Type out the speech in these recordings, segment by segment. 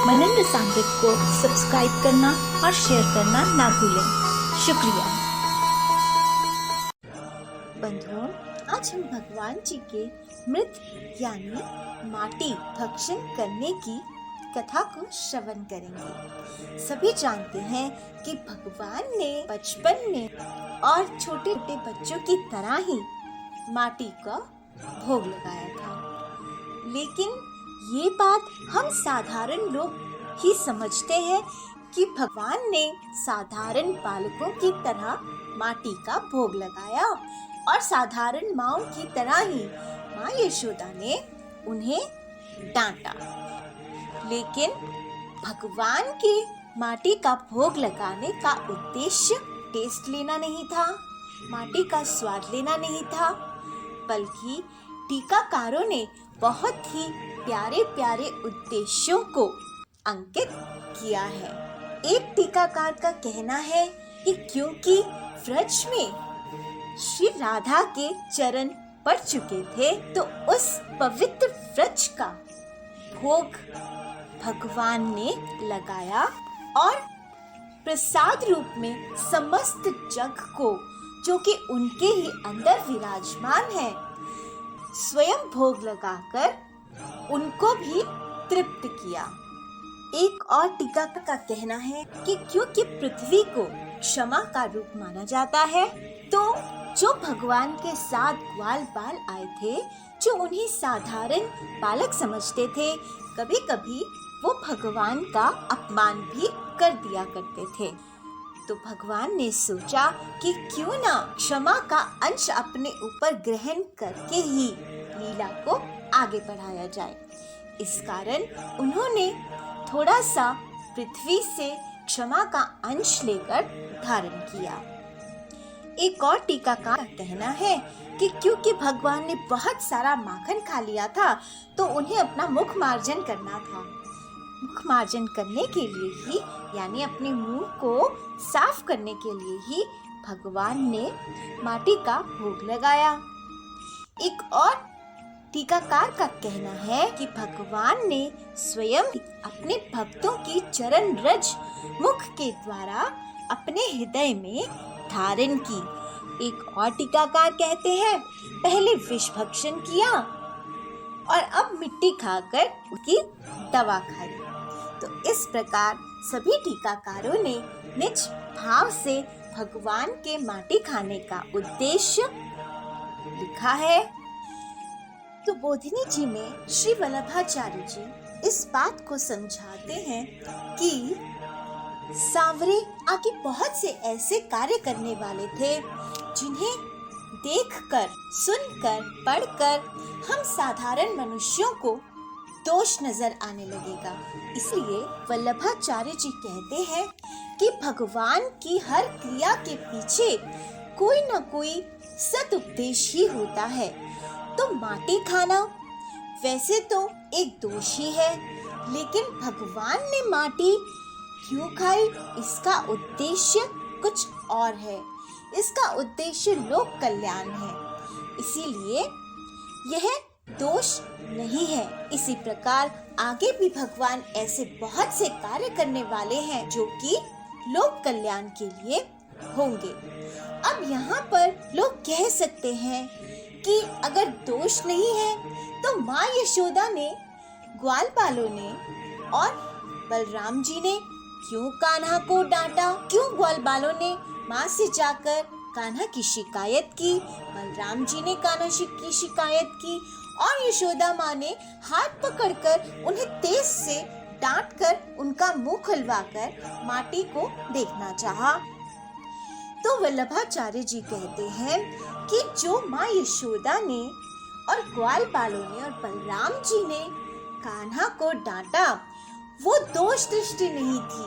मनन रसामृत को सब्सक्राइब करना और शेयर करना ना भूलें। शुक्रिया। बंधुओं, आज हम भगवान जी के मृत यानी माटी भक्षण करने की कथा को श्रवण करेंगे। सभी जानते हैं कि भगवान ने बचपन में और छोटे छोटे बच्चों की तरह ही माटी का भोग लगाया था, लेकिन ये बात हम साधारण लोग ही समझते हैं कि भगवान ने साधारण बालकों की तरह माटी का भोग लगाया और साधारण माँओं की तरह ही माँ यशोदा ने उन्हें डांटा। लेकिन भगवान के माटी का भोग लगाने का उद्देश्य टेस्ट लेना नहीं था, माटी का स्वाद लेना नहीं था, बल्कि टीकाकारों ने बहुत ही प्यारे प्यारे उद्देश्यों को अंकित किया है। एक टीकाकार का कहना है कि क्योंकि व्रज में श्री राधा के चरण पड़ चुके थे, तो उस पवित्र व्रज का भोग भगवान ने लगाया और प्रसाद रूप में समस्त जग को, जो कि उनके ही अंदर विराजमान है, स्वयं भोग लगाकर उनको भी तृप्त किया। एक और टीकाकार का कहना है कि क्योंकि पृथ्वी को क्षमा का रूप माना जाता है, तो जो भगवान के साथ ग्वाल बाल आए थे, जो उन्हें साधारण बालक समझते थे, कभी कभी वो भगवान का अपमान भी कर दिया करते थे। तो भगवान ने सोचा कि क्यों ना क्षमा का अंश अपने ऊपर ग्रहण करके ही लीला को आगे बढ़ाया जाए। इस कारण उन्होंने थोड़ा सा पृथ्वी से क्षमा का अंश लेकर धारण किया। एक और टीकाकार का कहना है कि क्योंकि भगवान ने बहुत सारा माखन खा लिया था, तो उन्हें अपना मुख मार्जन करना था। मुख मार्जन करने के लिए ही, यानी अपने मुंह को साफ करने के लिए ही भगवान ने माटी का भोग लगाया। एक और टीकाकार का कहना है कि भगवान ने स्वयं अपने भक्तों की चरण रज मुख के द्वारा अपने हृदय में धारण की। एक और टीकाकार कहते हैं, पहले विष भक्षण किया और अब मिट्टी खाकर उसकी दवा खाई। तो इस प्रकार सभी टीकाकारों ने निज भाव से भगवान के माटी खाने का उद्देश्य लिखा है। तो बोधिनी जी में श्री वल्लभाचार्य जी इस बात को समझाते हैं कि सांवरे आगे बहुत से ऐसे कार्य करने वाले थे, जिन्हें देखकर, सुनकर, पढ़कर हम साधारण मनुष्यों को दोष नजर आने लगेगा। इसलिए वल्लभाचार्य जी कहते हैं कि भगवान की हर क्रिया के पीछे कोई न कोई सदुपदेश ही होता है। तो माटी खाना वैसे तो एक दोष ही है, लेकिन भगवान ने माटी क्यों खाई, इसका उद्देश्य कुछ और है। इसका उद्देश्य लोक कल्याण है, इसीलिए यह दोष नहीं है। इसी प्रकार आगे भी भगवान ऐसे बहुत से कार्य करने वाले हैं जो कि लोक कल्याण के लिए होंगे। अब यहाँ पर लोग कह सकते हैं कि अगर दोष नहीं है, तो माँ यशोदा ने, ग्वाल बालों ने और बलराम जी ने क्यों कान्हा को डांटा? क्यों ग्वाल बालों ने माँ से जाकर कान्हा की शिकायत की, बलराम जी ने कान्हा की शिकायत की और यशोदा माँ ने हाथ पकड़कर उन्हें तेज से डांटकर उनका मुंह खुलवाकर माटी को देखना चाहा? तो वल्लभाचार्य जी कहते हैं कि जो माँ यशोदा ने और ग्वाल बालों ने और बलराम जी ने कान्हा को डांटा, वो दोष दृष्टि नहीं थी,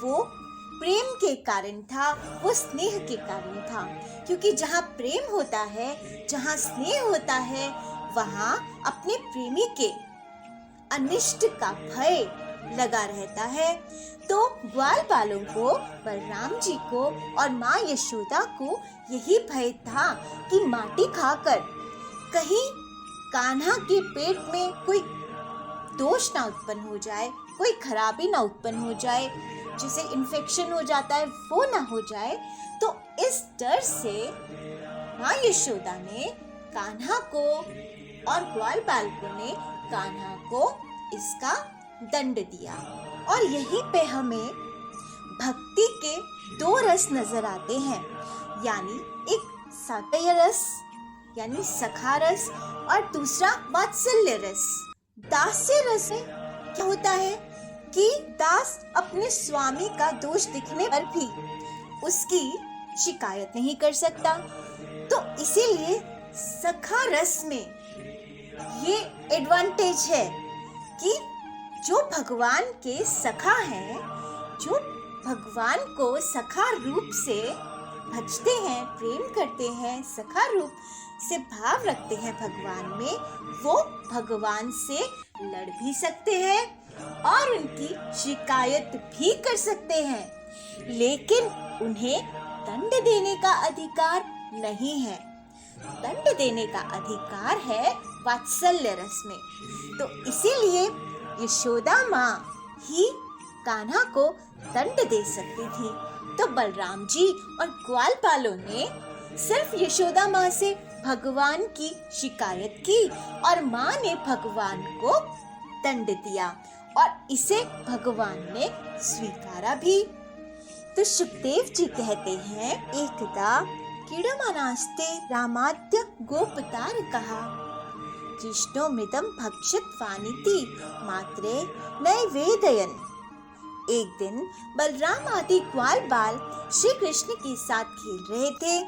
वो प्रेम के कारण था, वो स्नेह के कारण था। क्योंकि जहाँ प्रेम होता है, जहाँ स्नेह होता है, वहाँ अपने प्रेमी के अनिष्ट का भय लगा रहता है। तो ग्वाल बालों को, बलराम जी को और माँ यशोदा को यही भय था कि माटी खाकर कहीं कान्हा के पेट में कोई दोष ना उत्पन्न हो जाए, कोई खराबी ना उत्पन्न हो जाए, जिसे इन्फेक्शन हो जाता है वो ना हो जाए। तो इस डर से माँ यशोदा ने कान्हा को और ग्वाल बालकों ने कान्हा को इसका दंड दिया। और यहीं पे हमें भक्ति के दो रस नजर आते हैं, यानी एक सात्य रस यानी सखा रस और दूसरा वात्सल्य रस। दास्य रस में क्या होता है कि दास अपने स्वामी का दोष दिखने पर भी उसकी शिकायत नहीं कर सकता। तो इसीलिए सखा रस में ये एडवांटेज है कि जो भगवान के सखा हैं, जो भगवान को सखा रूप से भजते हैं, प्रेम करते हैं, सखा रूप से भाव रखते हैं भगवान में, वो भगवान से लड़ भी सकते हैं और उनकी शिकायत भी कर सकते हैं, लेकिन उन्हें दंड देने का अधिकार नहीं है। दंड देने का अधिकार है वात्सल्य रस में। तो इसीलिए यशोदा माँ ही कान्हा को दंड दे सकती थी। तो बलराम जी और ग्वालपालों ने सिर्फ यशोदा माँ से भगवान की शिकायत की और माँ ने भगवान को दंड दिया और इसे भगवान ने स्वीकारा भी। तो सुखदेव जी कहते हैं, एकदा कीड़मानास्ते रामाद्य गोपतार कहा, कृष्णो मृदम भक्षित वानिति मात्रे नैवेदयन। एक दिन बलराम आदि ग्वाल बाल श्री कृष्ण के साथ खेल रहे थे।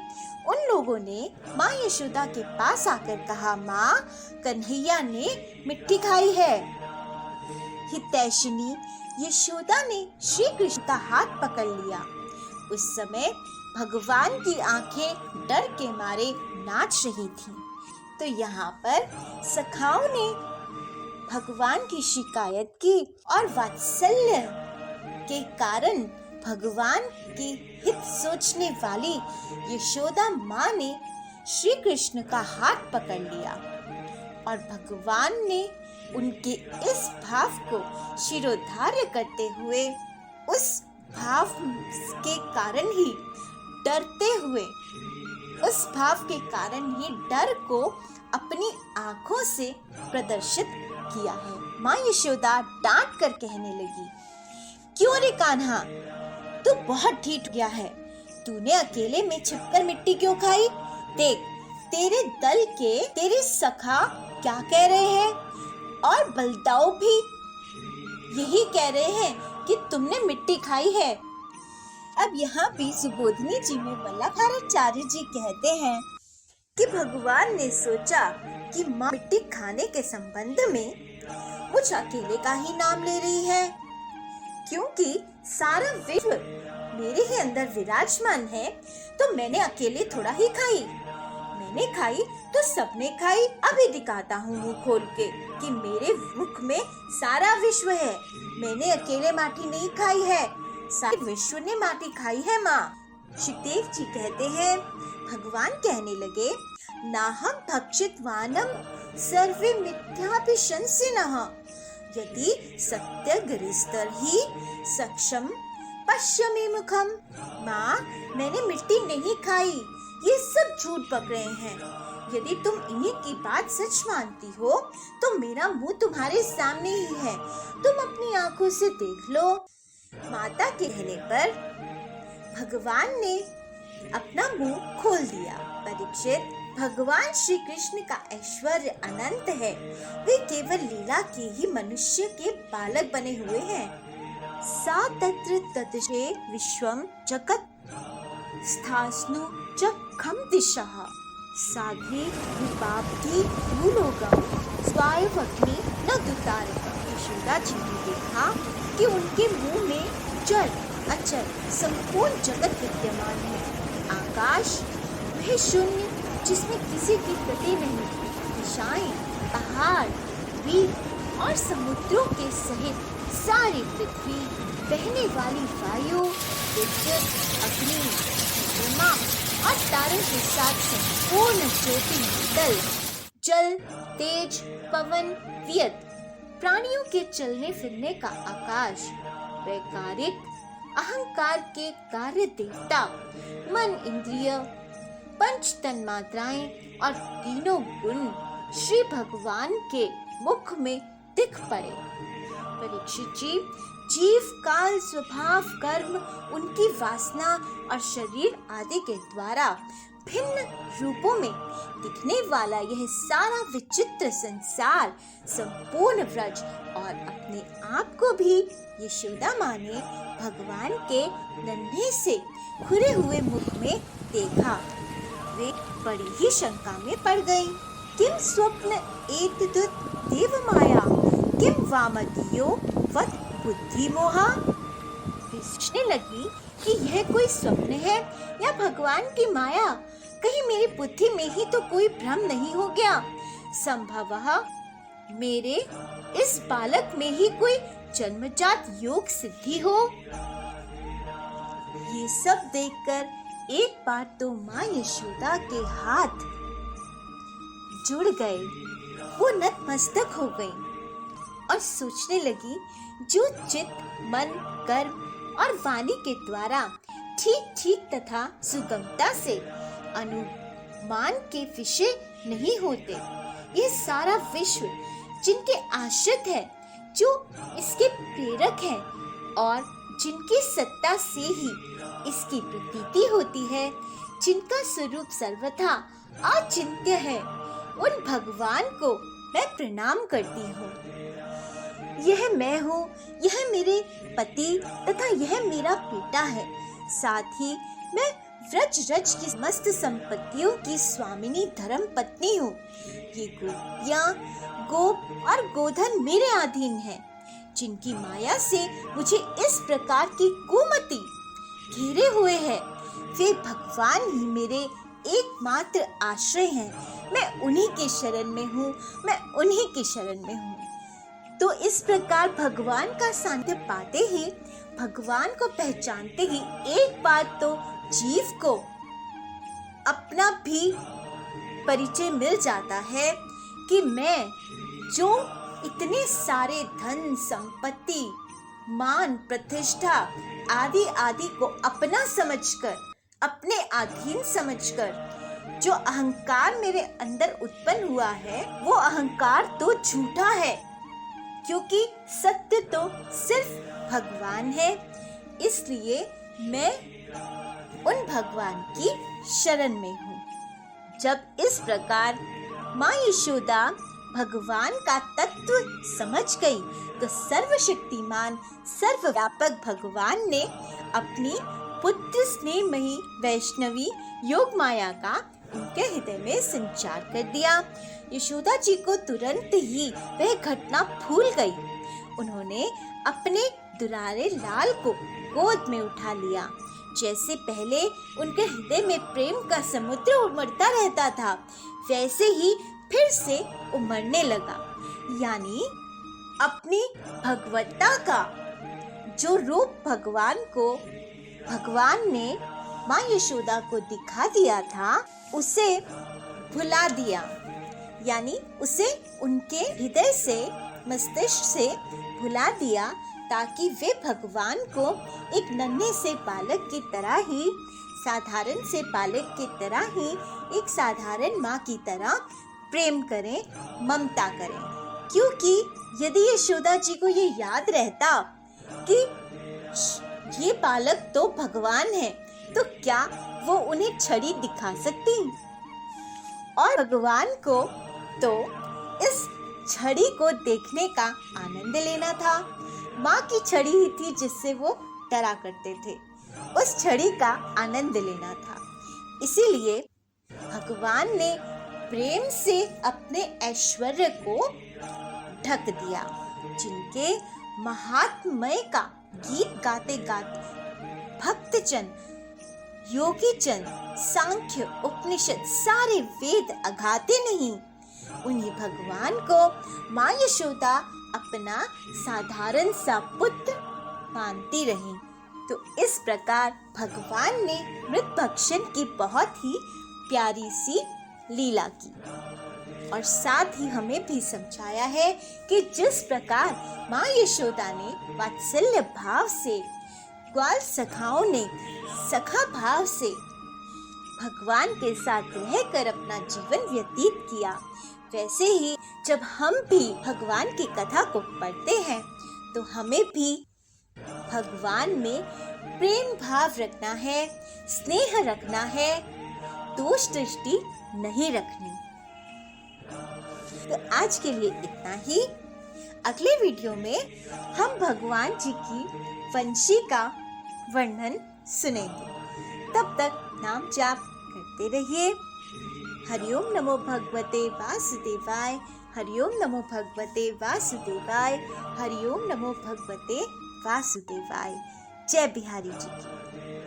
उन लोगों ने माँ यशोदा के पास आकर कहा, माँ, कन्हैया ने मिट्टी खाई है। हितैषिणी यशोदा ने श्री कृष्ण का हाथ पकड़ लिया। उस समय भगवान की आंखें डर के मारे नाच रही थीं। तो यहाँ पर सखाओं ने भगवान की शिकायत की और वात्सल्य के कारण भगवान की हित सोचने वाली यशोदा माँ ने श्री कृष्ण का हाथ पकड़ लिया और भगवान ने उनके इस भाव को शिरोधार्य करते हुए, उस भाव के कारण ही डरते हुए, उस भाव के कारण ही डर को अपनी आंखों से प्रदर्शित किया है। माँ यशोदा डांट कर कहने लगी, क्यों रे कान्हा, तू बहुत ढीठ गया है। तूने अकेले में छिपकर मिट्टी क्यों खाई? देख, तेरे दल के तेरे सखा क्या कह रहे हैं और बलदाऊ भी यही कह रहे हैं कि तुमने मिट्टी खाई है। अब यहाँ भी सुबोधिनी जी में वल्लभाचार्य जी कहते हैं कि भगवान ने सोचा कि माँ मिट्टी खाने के संबंध में मुझ अकेले का ही नाम ले रही है, क्योंकि सारा विश्व मेरे ही अंदर विराजमान है, तो मैंने अकेले थोड़ा ही खाई। मैंने खाई तो सबने खाई। अभी दिखाता हूँ मुंह खोल के कि मेरे मुख में सारा विश्व है। मैंने अकेले माटी नहीं खाई है, सारे विश्व ने माटी खाई है। माँ सुखदेव जी कहते हैं, भगवान कहने लगे, नाहं भक्षितवानम सर्वे मिथ्याभिशंसिनः यदि सत्य गरिस्तर ही सक्षम पश्यमे मुखम। माँ, मैंने मिट्टी नहीं खाई, ये सब झूठ पक रहे हैं। यदि तुम इन्हीं की बात सच मानती हो तो मेरा मुंह तुम्हारे सामने ही है, तुम अपनी आंखों से देख लो। माता के कहने पर भगवान ने अपना मुंह खोल दिया। परीक्षित, भगवान श्री कृष्ण का ऐश्वर्य अनंत है। वे केवल लीला के ही मनुष्य के बालक बने हुए हैं। सा तत्र ततशे विश्वम जगत स्थास्नु च खम दिशः साध्वी विपाप्ति भूलोकम स्वायवग्नि न दुतारकम। यशोदा जी ने देखा कि उनके मुंह में जल अचल संपूर्ण जगत विद्यमान है। आकाश वह शून्य जिसमें किसी की गति नहीं, दिशाएं, पहाड़, द्वीप और समुद्रों के सहित सारी पृथ्वी, बहने वाली वायु, विद्युत, अग्नि, चंद्रमा और तारों के साथ संपूर्ण ज्योति मंडल, जल, तेज, पवन, वियत प्राणियों के चलने फिरने का आकाश, वैकारिक अहंकार के कार्य देवता, मन इंद्रिय, पंच तन्मात्राएं और तीनों गुण श्री भगवान के मुख में दिख पड़े। परीक्षित जी, जीव काल स्वभाव कर्म उनकी वासना और शरीर आदि के द्वारा भिन्न रूपों में दिखने वाला यह सारा विचित्र संसार संपूर्ण व्रज और अपने आप को भी यशोदा माँ ने भगवान के नन्हे से खुले हुए मुख में देखा। वे बड़ी ही शंका में पड़ गई। किम स्वप्न एतदुत देव माया, किम वामदीयो वद बुद्धि मोहा। वे सोचने लगी कि यह कोई स्वप्न है या भगवान की माया, कहीं मेरी बुद्धि में ही तो कोई भ्रम नहीं हो गया। संभवतः मेरे इस बालक में ही कोई जन्मजात योग सिद्धि हो। ये सब देखकर एक बार तो माँ यशोदा के हाथ जुड़ गए, वो नतमस्तक हो गई और सोचने लगी, जो चित्त, मन, कर्म और वाणी के द्वारा ठीक ठीक तथा सुगमता से अनुमान के विषय नहीं होते, ये सारा विश्व जिनके आश्रित है, जो इसके प्रेरक है और जिनकी सत्ता से ही इसकी प्रतीति होती है, जिनका स्वरूप सर्वथा अचिंत्य है, उन भगवान को मैं प्रणाम करती हूँ। यह मैं हूँ, यह मेरे पति तथा यह मेरा बेटा है। साथ ही मैं व्रज रज की समस्त संपत्तियों की स्वामिनी धर्म पत्नी हूँ। ये गोपियाँ, गोप और गोधन मेरे अधीन हैं, जिनकी माया से मुझे इस प्रकार की कुमति घेरे हुए है। वे भगवान ही मेरे एकमात्र आश्रय हैं। मैं उन्हीं के शरण में हूँ, मैं उन्हीं के शरण में हूँ। तो इस प्रकार भगवान का सानिध्य पाते ही, भगवान को पहचानते ही एक बार तो जीव को अपना भी परिचय मिल जाता है कि मैं जो इतने सारे धन संपत्ति, मान, प्रतिष्ठा आदि आदि को अपना समझकर, अपने अधीन समझकर जो अहंकार मेरे अंदर उत्पन्न हुआ है, वो अहंकार तो झूठा है, क्योंकि सत्य तो सिर्फ भगवान है। इसलिए मैं उन भगवान की शरण में हूँ। जब इस प्रकार माँ यशोदा भगवान का तत्व समझ गई, तो सर्वशक्तिमान सर्वव्यापक भगवान ने अपनी पुत्र स्नेहमयी वैष्णवी योग माया का उनके हृदय में संचार कर दिया। यशोदा जी को तुरंत ही वह घटना भूल गई। उन्होंने अपने दुलारे लाल को गोद में उठा लिया। जैसे पहले उनके हृदय में प्रेम का समुद्र उमड़ता रहता था, वैसे ही फिर से उमड़ने लगा। यानी अपनी भगवत्ता का जो रूप भगवान ने माँ यशोदा को दिखा दिया था, उसे भुला दिया। यानी उसे उनके हृदय से, मस्तिष्क से भुला दिया, ताकि वे भगवान को एक नन्हे से बालक की तरह ही, साधारण से बालक की तरह ही, एक साधारण माँ की तरह प्रेम करें, ममता करें। क्योंकि यदि यशोदा जी को ये याद रहता कि ये बालक तो भगवान है, तो क्या वो उन्हें छड़ी दिखा सकती? और भगवान को तो इस छड़ी को देखने का आनंद लेना था। माँ की छड़ी ही थी जिससे वो डरा करते थे, उस छड़ी का आनंद लेना था। इसीलिए भगवान ने प्रेम से अपने ऐश्वर्य को ढक दिया। जिनके महात्म्य का गीत गाते गाते भक्तजन, योगीजन, सांख्य, उपनिषद सारे वेद अगाते नहीं, उन्हीं भगवान को माँ यशोदा अपना साधारण सा पुत्र मानती रही। तो इस प्रकार भगवान ने मृत भक्षण की बहुत ही प्यारी सी लीला की। और साथ ही हमें भी समझाया है कि जिस प्रकार माँ यशोदा ने वात्सल्य भाव से, ग्वाल सखाओं ने सखा भाव से भगवान के साथ रहकर अपना जीवन व्यतीत किया, वैसे ही जब हम भी भगवान की कथा को पढ़ते हैं तो हमें भी भगवान में प्रेम भाव रखना है, स्नेह रखना है, दोष दृष्टि नहीं रखनी। तो आज के लिए इतना ही। अगले वीडियो में हम भगवान जी की वंशी का वर्णन सुनेंगे। तब तक नाम जाप करते रहिए। हरिओम नमो भगवते वासुदेवाय, हरिओम नमो भगवते वासुदेवाय, हरिओम नमो भगवते वासुदेवाय। जय बिहारी जी की।